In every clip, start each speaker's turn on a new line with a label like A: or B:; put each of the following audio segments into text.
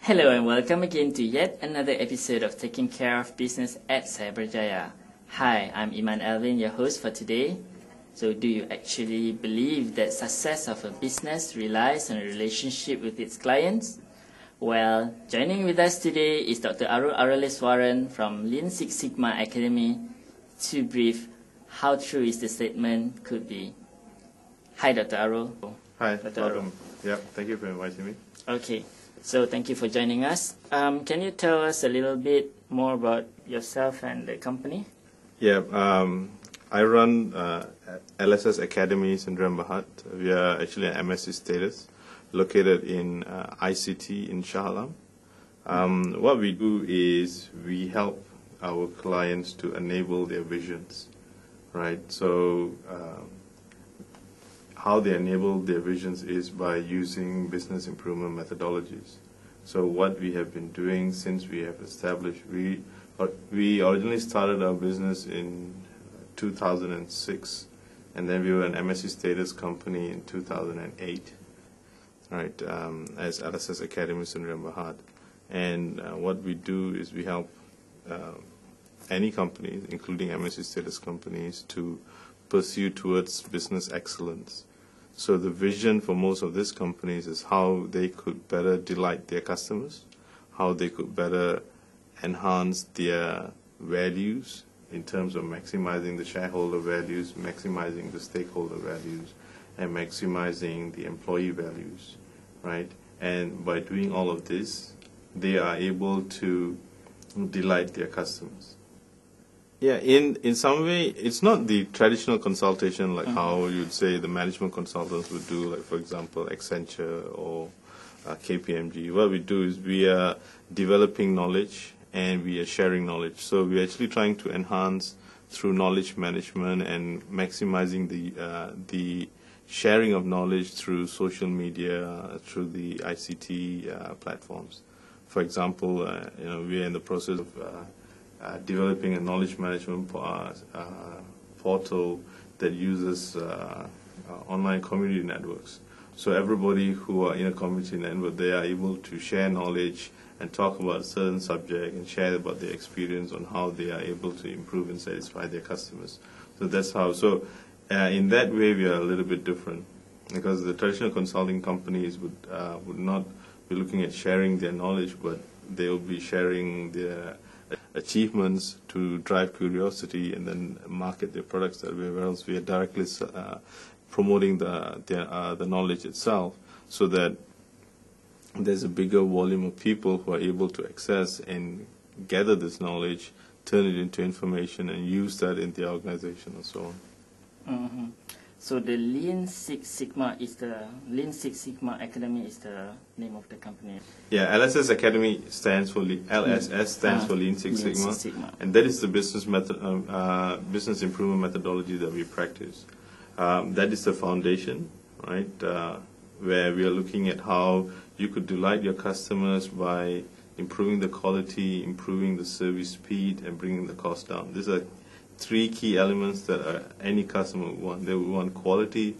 A: Hello and welcome again to yet another episode of Taking Care of Business at Cyberjaya. Hi, I'm Iman Alvin, your host for today. So do you actually believe that success of a business relies on a relationship with its clients? Well, joining with us today is Dr. Arul Aruleswaran from Lean Six Sigma Academy to brief how true is the statement could be. Hi, Dr. Arul.
B: Hi,
A: Dr.
B: welcome. Yeah, thank you for inviting me.
A: Okay, so thank you for joining us. Can you tell us a little bit more about yourself and the company?
B: Yeah, I run LSS Academy in Rembahat. We are actually an MSc status located in ICT in Shah Alam. What we do is we help our clients to enable their visions, right? So how they enable their visions is by using business improvement methodologies. So what we have been doing since we have established, we originally started our business in 2006, and then we were an MSc status company in 2008, right, as LSS Academy in Rembahat. And what we do is we help any company, including MSc status companies, to pursue towards business excellence. So the vision for most of these companies is how they could better delight their customers, how they could better enhance their values in terms of maximizing the shareholder values, maximizing the stakeholder values, and maximizing the employee values, right? And by doing all of this, they are able to delight their customers. Yeah, in some way, it's not the traditional consultation like how you'd say the management consultants would do, like, for example, Accenture or KPMG. What we do is we are developing knowledge and we are sharing knowledge. So we're actually trying to enhance through knowledge management and maximizing the sharing of knowledge through social media, through the ICT platforms. For example, we are in the process of developing a knowledge management portal that uses online community networks. So everybody who are in a community network, they are able to share knowledge and talk about a certain subject and share about their experience on how they are able to improve and satisfy their customers. So that's how. So in that way, we are a little bit different, because the traditional consulting companies would not be looking at sharing their knowledge, but they will be sharing their achievements to drive curiosity and then market their products that way, whereas we are directly promoting the knowledge itself, so that there's a bigger volume of people who are able to access and gather this knowledge, turn it into information, and use that in the organization and so on.
A: Mm-hmm. So the Lean Six Sigma Academy is the name of the company.
B: Yeah, LSS Academy stands for LSS stands for Lean Six Sigma, and that is the business improvement methodology that we practice. That is the foundation, right? Where we are looking at how you could delight your customers by improving the quality, improving the service speed, and bringing the cost down. These are three key elements that any customer would want. They would want quality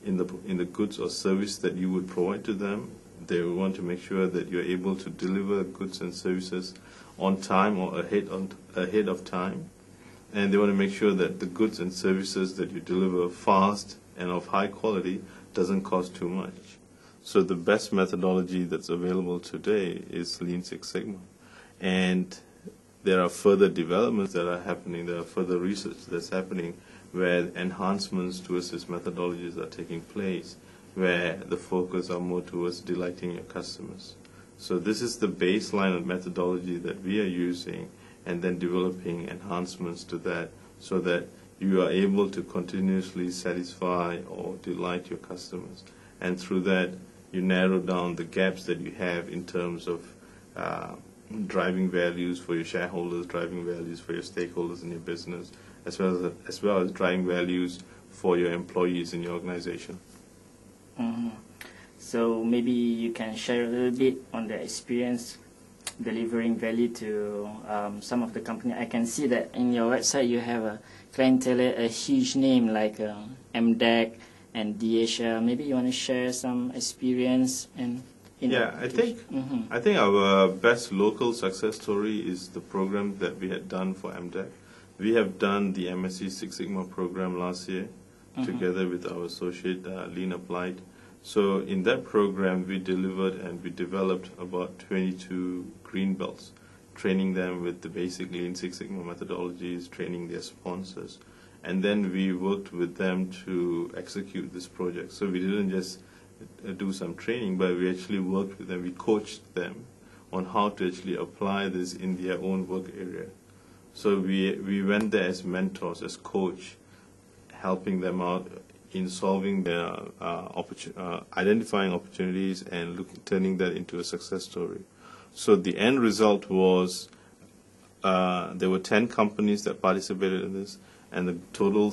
B: in the goods or service that you would provide to them. They would want to make sure that you're able to deliver goods and services on time or ahead of time. And they want to make sure that the goods and services that you deliver fast and of high quality doesn't cost too much. So the best methodology that's available today is Lean Six Sigma. And there are further developments that are happening, there are further research that's happening where enhancements towards these methodologies are taking place, where the focus are more towards delighting your customers. So this is the baseline of methodology that we are using, and then developing enhancements to that so that you are able to continuously satisfy or delight your customers. And through that, you narrow down the gaps that you have in terms of driving values for your shareholders, driving values for your stakeholders in your business, as well as driving values for your employees in your organization.
A: Mm-hmm. So maybe you can share a little bit on the experience delivering value to some of the company. I can see that in your website you have a clientele, a huge name like MDEC and DHL. Maybe you want to share some experience and
B: I think our best local success story is the program that we had done for MDEC. We have done the MSc Six Sigma program last year together with our associate Lean Applied. So in that program, we delivered and we developed about 22 green belts, training them with the basic Lean Six Sigma methodologies, training their sponsors. And then we worked with them to execute this project. So we didn't just do some training, but we actually worked with them. We coached them on how to actually apply this in their own work area. So we went there as mentors, as coach, helping them out in solving their identifying opportunities and turning that into a success story. So the end result was there were 10 companies that participated in this, and the total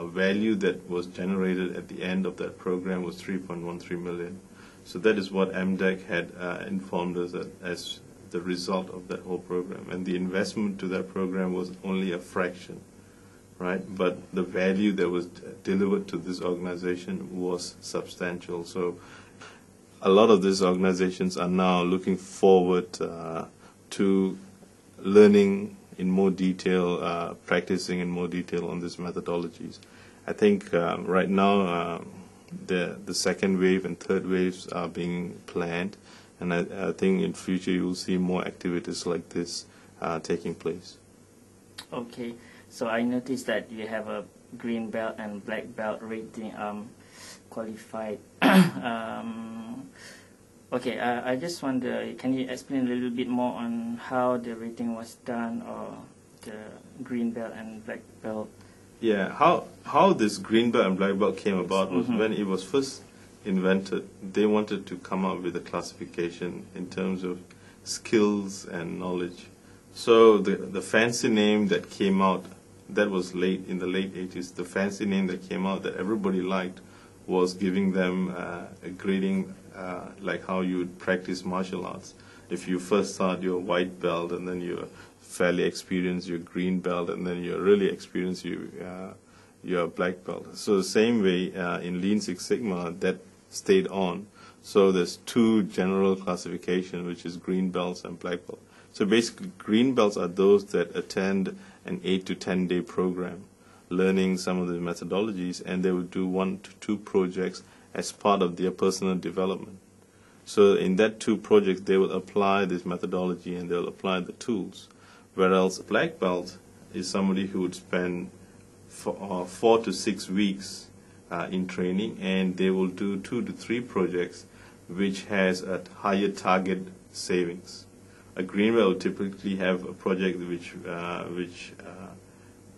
B: value that was generated at the end of that program was 3.13 million. So that is what MDEC had informed us as the result of that whole program. And the investment to that program was only a fraction, right? But the value that was delivered to this organization was substantial. So a lot of these organizations are now looking forward to learning in more detail, practicing in more detail on these methodologies. I think right now the second wave and third waves are being planned, and I think in future you will see more activities like this taking place.
A: Okay, so I noticed that you have a green belt and black belt rating qualified. Okay, I just wonder, can you explain a little bit more on how the rating was done, or the green belt and black belt?
B: Yeah, how this green belt and black belt came about was when it was first invented, they wanted to come up with a classification in terms of skills and knowledge. So the fancy name that came out, that was in the late 80s, the fancy name that came out that everybody liked was giving them a grading like how you would practice martial arts. If you first start your white belt, and then you're fairly experienced, your green belt, and then you're really experienced, you're black belt. So the same way in Lean Six Sigma, that stayed on. So there's two general classifications, which is green belts and black belt. So basically, green belts are those that attend an 8 to 10 day program, learning some of the methodologies, and they will do 1 to 2 projects as part of their personal development. So in that 2 projects, they will apply this methodology and they'll apply the tools. Whereas a black belt is somebody who would spend 4 to 6 weeks in training, and they will do 2 to 3 projects which has a higher target savings. A green belt will typically have a project which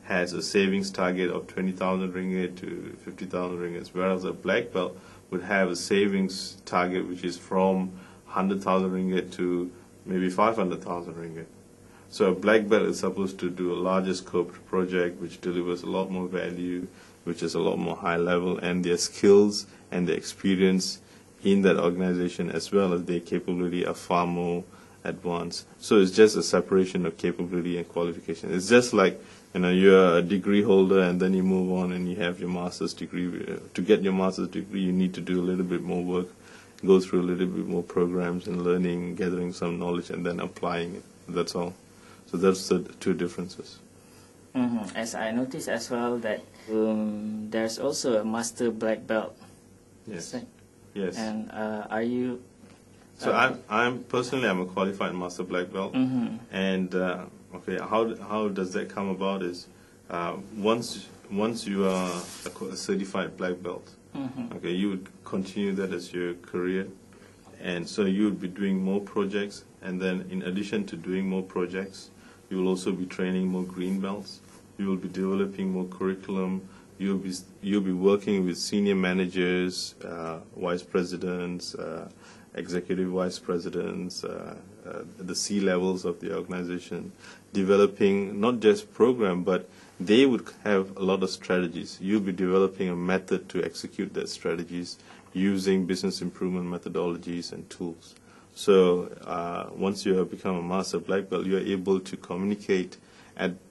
B: has a savings target of 20,000 ringgit to 50,000 ringgit, whereas a black belt would have a savings target which is from 100,000 ringgit to maybe 500,000 ringgit. So a black belt is supposed to do a larger scoped project which delivers a lot more value, which is a lot more high level, and their skills and their experience in that organization as well as their capability are far more advanced. So it's just a separation of capability and qualification. It's just like, you're a degree holder and then you move on and you have your master's degree. To get your master's degree, you need to do a little bit more work, go through a little bit more programs and learning, gathering some knowledge, and then applying it. That's all. So that's the 2 differences.
A: As I noticed as well that there's also a master black belt.
B: Yes.
A: Right?
B: Yes.
A: And are you?
B: So I'm personally a qualified master black belt, and okay, how does that come about is once you are a certified black belt, okay, you would continue that as your career, and so you would be doing more projects, and then in addition to doing more projects, you will also be training more green belts. You will be developing more curriculum. You'll be working with senior managers, vice presidents, executive vice presidents, the C-levels of the organization, developing not just program, but they would have a lot of strategies. You'll be developing a method to execute that strategies using business improvement methodologies and tools. So once you have become a master black belt, you are able to communicate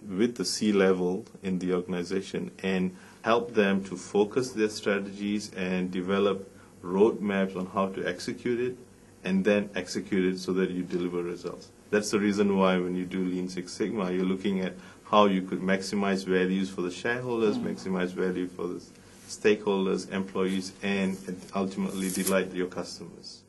B: with the C-level in the organization and help them to focus their strategies and develop roadmaps on how to execute it, and then execute it so that you deliver results. That's the reason why when you do Lean Six Sigma, you're looking at how you could maximize values for the shareholders, maximize value for the stakeholders, employees, and ultimately delight your customers.